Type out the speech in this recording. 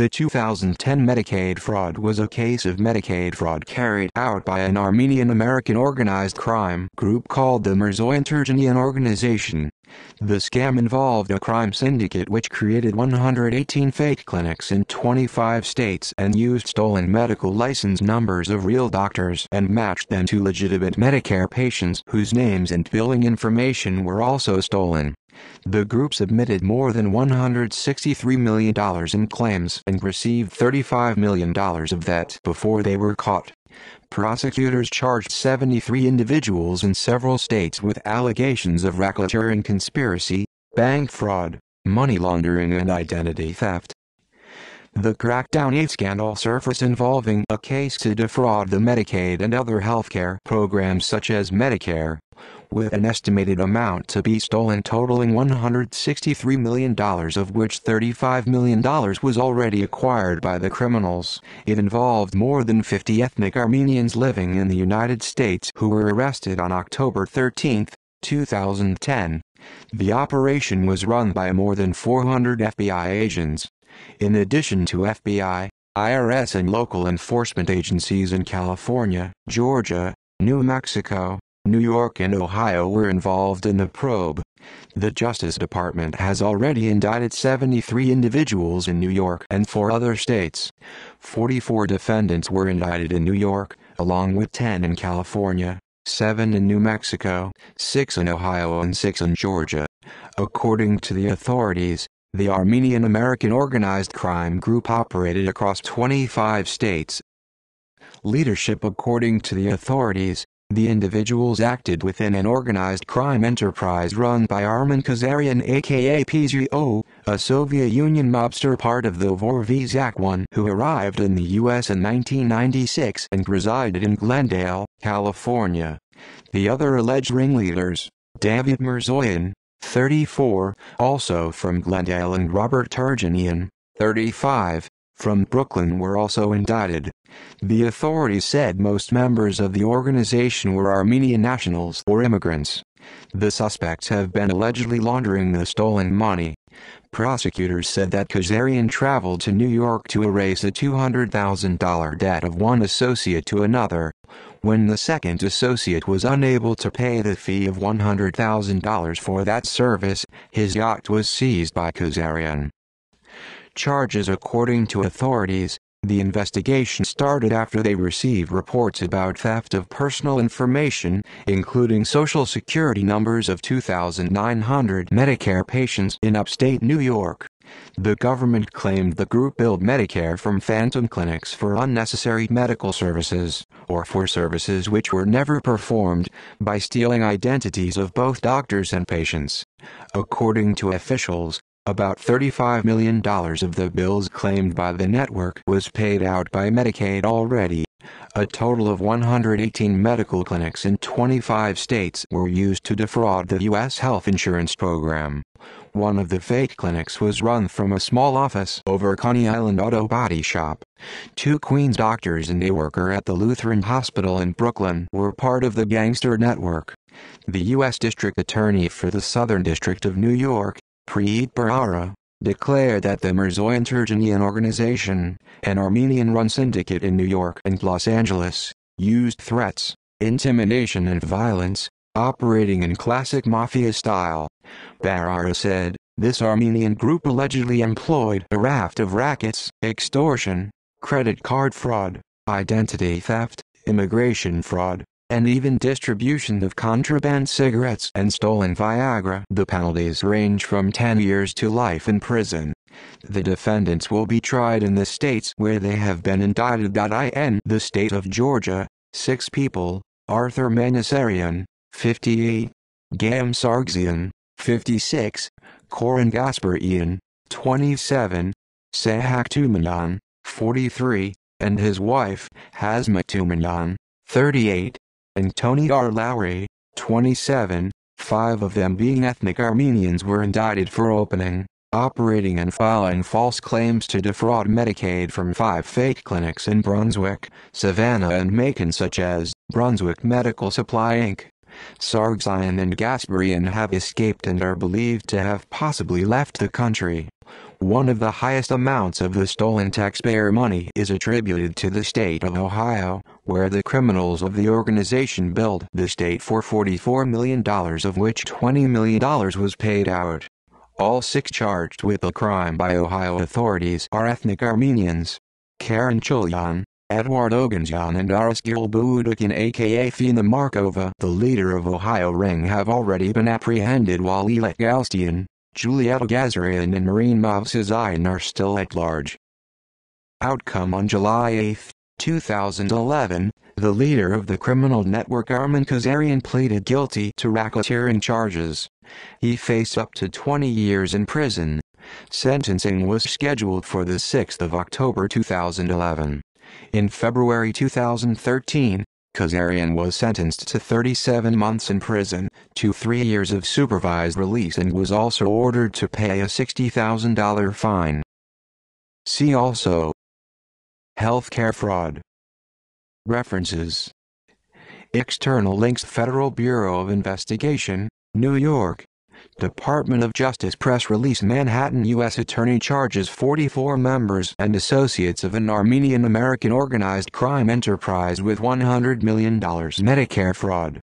The 2010 Medicaid fraud was a case of Medicaid fraud carried out by an Armenian-American organized crime group called the Mirzoyan Turgenev Organization. The scam involved a crime syndicate which created 118 fake clinics in 25 states and used stolen medical license numbers of real doctors and matched them to legitimate Medicare patients whose names and billing information were also stolen. The group submitted more than $163 million in claims and received $35 million of that before they were caught. Prosecutors charged 73 individuals in several states with allegations of racketeering conspiracy, bank fraud, money laundering and identity theft. The Crackdown 8 scandal surfaced involving a case to defraud the Medicaid and other healthcare programs such as Medicare, with an estimated amount to be stolen totaling $163 million, of which $35 million was already acquired by the criminals. It involved more than 50 ethnic Armenians living in the United States who were arrested on October 13, 2010. The operation was run by more than 400 FBI agents. In addition to FBI, IRS and local enforcement agencies in California, Georgia, New Mexico, New York and Ohio were involved in the probe. The Justice Department has already indicted 73 individuals in New York and 4 other states. 44 defendants were indicted in New York, along with 10 in California, 7 in New Mexico, 6 in Ohio and 6 in Georgia. According to the authorities, the Armenian-American organized crime group operated across 25 states. Leadership. According to the authorities, the individuals acted within an organized crime enterprise run by Armen Khazarian aka PZO, a Soviet Union mobster part of the Vorvyzhak One who arrived in the U.S. in 1996 and resided in Glendale, California. The other alleged ringleaders, David Mirzoyan, 34, also from Glendale, and Robert Turgenev, 35, from Brooklyn were also indicted. The authorities said most members of the organization were Armenian nationals or immigrants. The suspects have been allegedly laundering the stolen money. Prosecutors said that Khazarian traveled to New York to erase a $200,000 debt of one associate to another. When the second associate was unable to pay the fee of $100,000 for that service, his yacht was seized by Khazarian. Charges. According to authorities, the investigation started after they received reports about theft of personal information, including Social Security numbers of 2,900 Medicare patients in upstate New York. The government claimed the group billed Medicare from phantom clinics for unnecessary medical services, or for services which were never performed, by stealing identities of both doctors and patients. According to officials, about $35 million of the bills claimed by the network was paid out by Medicaid already. A total of 118 medical clinics in 25 states were used to defraud the U.S. health insurance program. One of the fake clinics was run from a small office over Coney Island Auto Body Shop. 2 Queens doctors and a worker at the Lutheran Hospital in Brooklyn were part of the gangster network. The U.S. District Attorney for the Southern District of New York, Preet Bharara, declared that the Mirzoyan Turgenev Organization, an Armenian-run syndicate in New York and Los Angeles, used threats, intimidation and violence, operating in classic mafia style. Bharara said, this Armenian group allegedly employed a raft of rackets, extortion, credit card fraud, identity theft, immigration fraud, and even distribution of contraband cigarettes and stolen Viagra. The penalties range from 10 years to life in prison. The defendants will be tried in the states where they have been indicted. In the state of Georgia, 6 people, Arthur Manasarian, 58, Gam Sargsyan, 56, Koran Gasparian, 27, Sahak Tumanan, 43, and his wife, Hazmat Tumanan, 38, and Tony R. Lowry, 27, 5 of them being ethnic Armenians, were indicted for opening, operating and filing false claims to defraud Medicaid from 5 fake clinics in Brunswick, Savannah and Macon, such as Brunswick Medical Supply Inc. Sargsyan and Gasparian have escaped and are believed to have possibly left the country. One of the highest amounts of the stolen taxpayer money is attributed to the state of Ohio, where the criminals of the organization billed the state for $44 million, of which $20 million was paid out. All 6 charged with the crime by Ohio authorities are ethnic Armenians. Karen Chulyan, Edward Oganjan and Araskil Buudukin aka Fina Markova, the leader of Ohio Ring, have already been apprehended, while Ilet Galstian, Julieta Gazarian and Marine Mavsazian are still at large. Outcome: on July 8, 2011, the leader of the criminal network Armen Kazarian pleaded guilty to racketeering charges. He faced up to 20 years in prison. Sentencing was scheduled for the 6th of October 2011. In February 2013, Kazarian was sentenced to 37 months in prison, to 3 years of supervised release, and was also ordered to pay a $60,000 fine. See also: healthcare fraud. References: external links: Federal Bureau of Investigation, New York. Department of Justice press release: Manhattan U.S. Attorney charges 44 members and associates of an Armenian American organized crime enterprise with $100 million Medicare fraud.